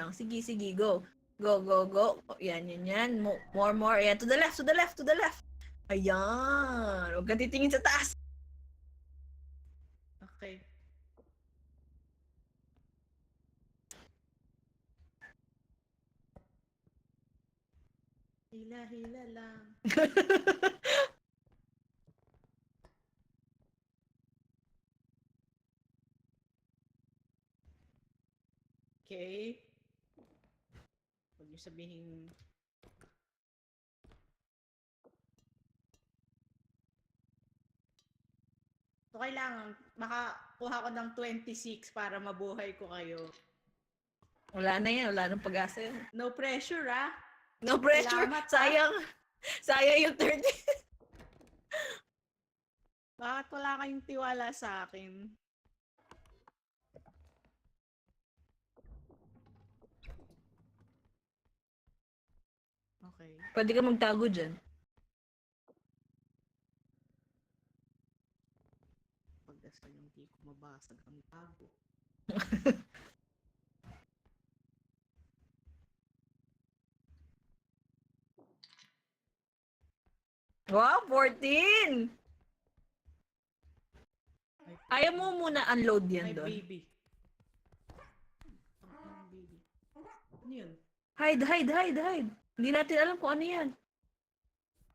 lang. Sige, sige, go. Go, go, go. Yan, yan, yan. More, more. Ayan, to the left, to the left, to the left. Ayan. Huwag kang titingin sa taas. Okay. Hila-hila lang. Okay. Huwag niyo sabihin... So, kailangan makakuha ko ng 26 para mabuhay ko kayo. Wala na yan. Wala nang pag-asa yan. No pressure, ah. No pressure. Salamat, sayang. Sayang yung 30. Bakit wala kayong tiwala sa akin? Okay. Pwede ka magtago dyan. Pagdasal yung di ko mabasag ang tago. Wow, 14! Ayaw mo muna unload yan doon. My baby. Baby. Ano yun? Hide, hide, hide, hide. Hindi natin alam kung ano yan.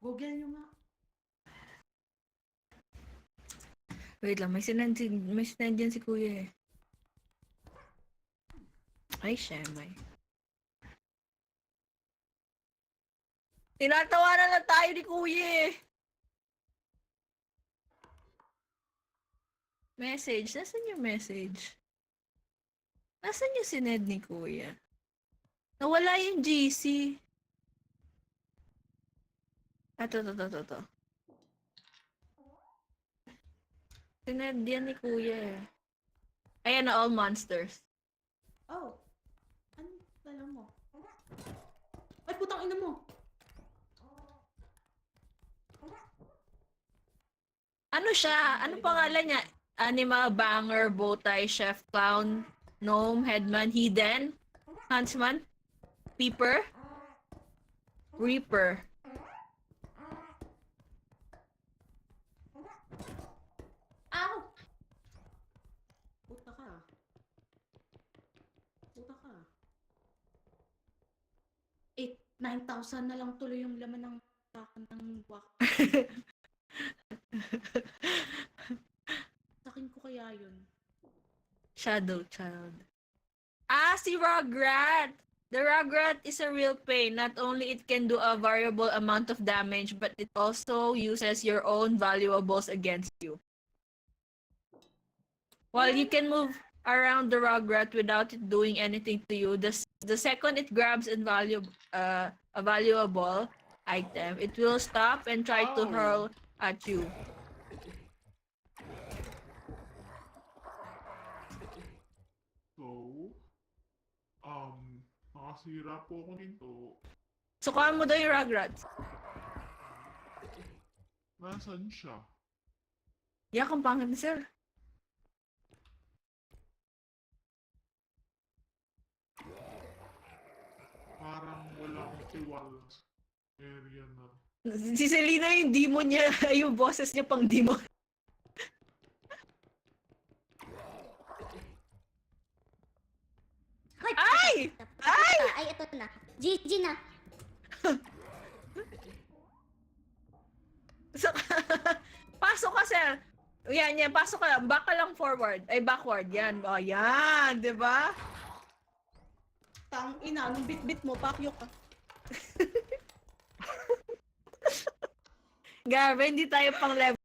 Google nyo nga. Wait lang, may sinend dyan si Kuya eh. Ay, syemay. Tinatawanan na tayo ni Kuya eh. Message. Nasaan yung message? Nasaan yung sinend ni Kuya? Nawala yung GC. Ito. Sinend yan ni Kuya eh. Ayan na, all monsters. Oh. Ano dala mo? Ay, putang ina mo. Ano siya? Ano pangalan niya? Animal, banger, bowtie, chef, clown, gnome, headman, hidden, huntsman, peeper, reaper. Ow! Puta ka. Puta ka. 9,000 na lang tuloy yung laman ng takan ng buwak. Sakin ko kaya yun. Shadow Child. Ah, si Rugrat! The Rugrat is a real pain. Not only it can do a variable amount of damage, but it also uses your own valuables against you. While you can move around the Rugrat without it doing anything to you, the second it grabs a valuable item, it will stop and try to hurl at you. So, nakasira po ako nito. Sukaan mo daw yung Rugrats. Nasaan siya? Yak, ang pangit ni sir. Parang walang tiwala sa area na. Si Selena yung demon niya, yung boses niya pang demon. Ay! Ay! Ay, ito na. GG na. So, pasok ka, sir. Yan, pasok ka. Back ka lang forward. Ay, backward. Yan. O, yan. Diba? Tang ina, nung bit-bit mo, pakyok ka. Grabe, hindi tayo pang level